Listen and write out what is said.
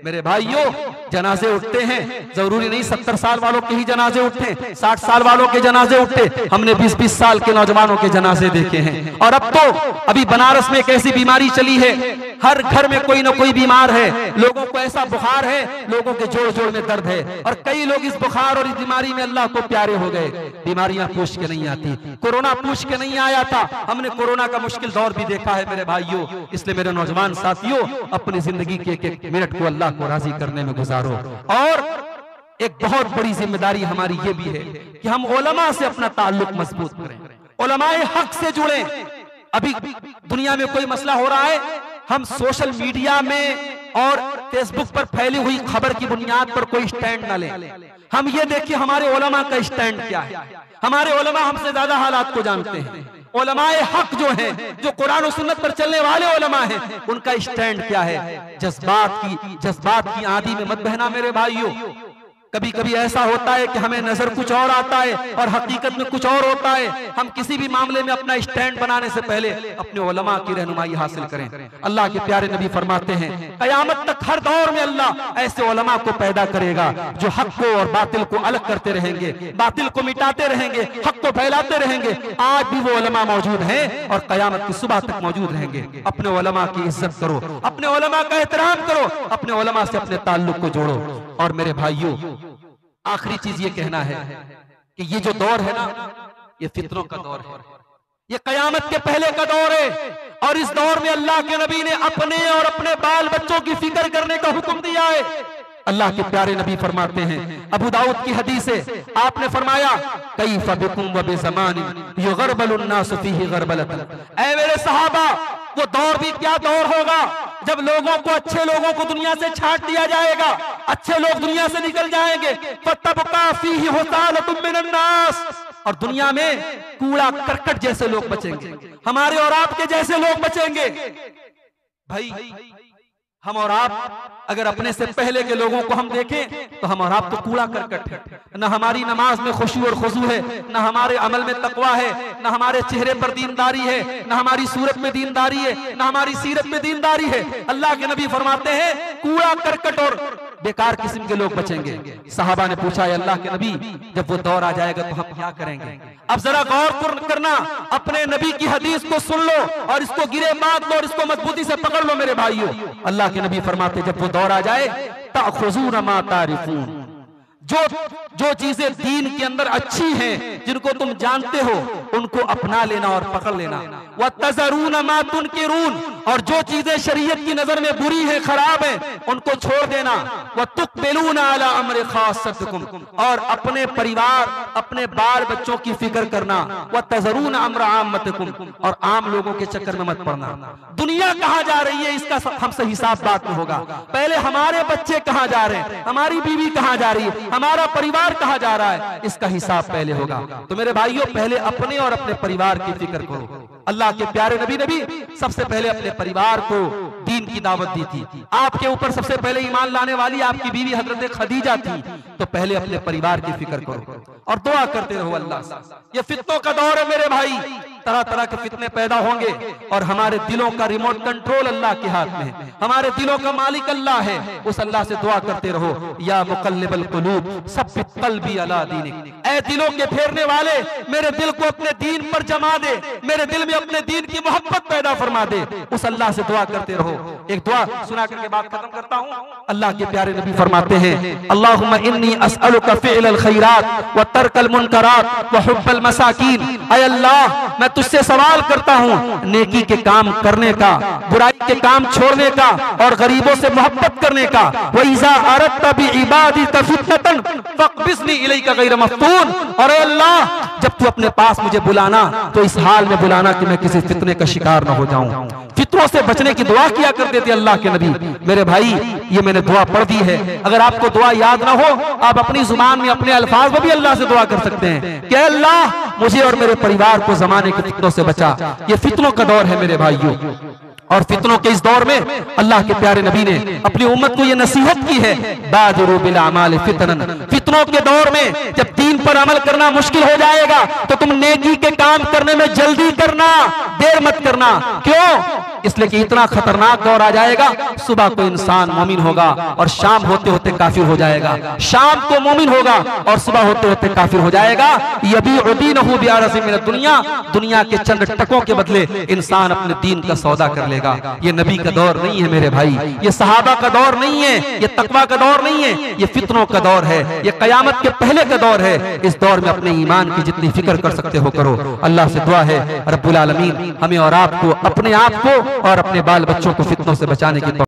मेरे भाइयों, जनाजे उठते हैं, जरूरी नहीं 70 साल वालों के ही जनाजे उठे, 60 साल वालों के जनाजे उठते। हमने 20-20 साल के नौजवानों के जनाजे देखे हैं। और अब तो अभी बनारस में एक ऐसी बीमारी चली है, हर घर में कोई ना कोई बीमार है। लोगों को ऐसा बुखार है, लोगों के जोड़ जोड़ में दर्द है, और कई लोग इस बुखार और इस बीमारी में अल्लाह को प्यारे हो गए। बीमारियां पूछ के नहीं आती, कोरोना पूछ के नहीं आया था। हमने कोरोना का मुश्किल दौर भी देखा है मेरे भाइयों। इसलिए मेरे नौजवान साथियों, अपनी जिंदगी के एक मिनट को अल्लाह को राजी करने में गुजारो। और एक बहुत बड़ी जिम्मेदारी हमारी ये भी है कि हम उलमा से अपना ताल्लुक मजबूत करें, उलमाए हक से जुड़ें। अभी दुनिया में कोई मसला हो रहा है, हम सोशल मीडिया में और फेसबुक पर फैली हुई खबर की बुनियाद पर कोई स्टैंड न लें। हम ये देखिए हमारे उलमा का स्टैंड क्या है। हमारे उलमा हमसे ज्यादा हालात को जानते हैं। उलमाए हक जो हैं, जो कुरान और सुन्नत पर चलने वाले उलमा हैं, उनका स्टैंड क्या है। जज्बात की आंधी में मत बहना मेरे भाइयों। कभी कभी ऐसा होता है कि हमें नजर कुछ और आता है और हकीकत में कुछ और होता है। हम किसी भी मामले में अपना स्टैंड बनाने से पहले अपने उलमा की रहनुमाई हासिल करें। अल्लाह के प्यारे नबी फरमाते हैं, कयामत तक हर दौर में अल्लाह ऐसे उलमा को पैदा करेगा जो हक को और बातिल को अलग करते रहेंगे, बातिल को मिटाते रहेंगे, हक को फैलाते रहेंगे। आज भी वो उलमा मौजूद हैं और कयामत की सुबह तक मौजूद रहेंगे। अपने उलमा की इज्जत करो, अपने उलमा का एहतराम करो, अपने उलमा से अपने ताल्लुक को जोड़ो। और मेरे भाइयों, आखिरी चीज ये कहना है कि ये जो दौर है ना, ये फितरों का दौर है, ये कयामत के पहले का दौर है। और इस दौर में अल्लाह के नबी ने अपने और अपने बाल बच्चों की फिक्र करने का हुक्म दिया है। अल्लाह के प्यारे नबी फरमाते हैं, अबू दाऊद की हदीस है, आपने फरमाया, कैफ़ बिकुम व बिज़मानिन युग़रबलुन नासु फ़ीही ग़रबलतन। ऐ मेरे सहाबा, वो दौर भी क्या दौर होगा जब लोगों को, अच्छे लोगों को दुनिया से छांट दिया जाएगा, अच्छे लोग दुनिया से निकल जाएंगे। फ़तबक़ा फ़ीही हुसालतुम मिनन नास, और दुनिया में कूड़ा करकट जैसे लोग बचेंगे, हमारे और आपके जैसे लोग बचेंगे। भाई, हम और आप अगर अपने से पहले के लोगों को हम देखें तो हम और आप तो कूड़ा करकट है। न हमारी नमाज में खुशी और खुजू है, न हमारे अमल में तकवा है, न हमारे चेहरे पर दीनदारी है, न हमारी सूरत में दीनदारी है, न हमारी सीरत में दीनदारी है। अल्लाह के नबी फरमाते हैं, कूड़ा करकट और बेकार किस्म के लोग बचेंगे। सहाबा ने पूछा, अल्लाह के नबी, जब वो दौर आ जाएगा तो हम क्या करेंगे? अब जरा गौर करना, अपने नबी की हदीस को सुन लो और इसको गिरे बात लो और इसको मजबूती से पकड़ लो मेरे भाइयों। अल्लाह के नबी फरमाते, जब वो दौर आ जाए, ताखुज़ून मा तारिफून, जो चीजें दीन के अंदर अच्छी हैं, जिनको तुम जानते हो, उनको अपना लेना और पकड़ लेना। व तज़रून मा तुनकिरून, और जो चीजें शरीयत की नजर में बुरी है, खराब है, उनको छोड़ देना। व तुक़बिलून अला अम्रि ख़ासतिकुम, और अपने परिवार, अपने बाल बच्चों की फिक्र करना। व तज़रून अम्र आम्मतिकुम, और आम लोगों के चक्कर में मत पड़ना। दुनिया कहाँ जा रही है इसका हमसे हिसाब बाद में होगा। पहले हमारे बच्चे कहाँ जा रहे हैं, हमारी बीवी कहाँ जा रही है, हमारा परिवार कहाँ जा रहा है, इसका हिसाब पहले होगा। तो मेरे भाइयों, पहले अपने और अपने परिवार की फिक्र करो। अल्लाह के प्यारे नबी ने भी सबसे पहले अपने परिवार को दीन की दावत दी थी। आपके ऊपर सबसे पहले ईमान लाने वाली आपकी बीवी हजरत खदीजा थी। तो पहले अपने परिवार की फिक्र करो और दुआ करते रहो अल्लाह से। ये फितनों का दौर है मेरे भाई, तरह तरह के फितने पैदा होंगे और हमारे दिलों का रिमोट कंट्रोल अल्लाह के हाथ में है। हमारे दिलों का मालिक अल्लाह है। उस अल्लाह से दुआ करते रहो, या मुक़ल्लिबल क़ुलूब सब्बित क़ल्बी अला दीनिक। ऐ दिलों के फेरने वाले, मेरे दिल को अपने दीन पर जमा दे, मेरे दिल में अपने दीन की मोहब्बत पैदा फरमा दे। उस अल्लाह से दुआ करते रहो। एक दुआ सुना करके बात खत्म करता हूँ। अल्लाह के प्यारे नबी फरमाते हैं, अल्लाहुम्मा इन्नी अस्अलुका फ़िअलल खैरात व तर्कल मुनकरात व हुब्बल मसाकीन। ऐ अल्लाह, मैं तुझसे सवाल करता हूँ नेकी के काम करने का, बुराई के काम छोड़ने का और गरीबों से मोहब्बत करने का। व इज़ा अरदत बिइबादी फितनतन फक़बिज़नी इलैका गैर मफ़्तून। और ऐ अल्लाह, जब तू अपने पास मुझे बुलाना तो इस हाल में बुलाना कि मैं किसी फितने का शिकार न हो जाऊं। फितनों से बचने की दुआ किया करते थे अल्लाह के नबी। मेरे भाई, ये मैंने दुआ पढ़ दी है। अगर आपको दुआ याद ना हो, आप अपनी जुबान में अपने अल्फाज में भी अल्लाह से दुआ कर सकते हैं कि अल्लाह, मुझे और मेरे परिवार को ज़माने के फितनों से बचा। ये फितनों का दौर है मेरे भाइयों, और फितनों के इस दौर में अल्लाह के प्यारे नबी ने अपनी उम्मत को यह नसीहत की है, बादिरू बिल अमाल फितनन। फितनों के दौर में जब दीन पर अमल करना मुश्किल हो जाएगा तो तुम नेकी के काम करने में जल्दी करना, देर मत करना। क्यों? इसलिए कि इतना खतरनाक दौर आ जाएगा, सुबह को इंसान मोमिन होगा और शाम होते होते काफिर हो जाएगा, शाम को मोमिन होगा और सुबह होते होते काफिर हो जाएगा। यबीउ दीनहु बिअरज़िम मिन दुनिया, दुनिया के चंद टकों के बदले इंसान अपने दीन का सौदा कर लेगा। ये नबी का दौर नहीं है मेरे भाई, ये सहाबा का दौर नहीं है, ये तकवा का दौर नहीं है, ये फितनों का दौर है, ये कयामत के पहले का दौर है। इस दौर में अपने ईमान की जितनी फिक्र कर सकते हो करो। अल्लाह से दुआ है रब्बुल आलमीन हमें और आपको, अपने आप को और अपने बाल बच्चों को फितनों से बचाने की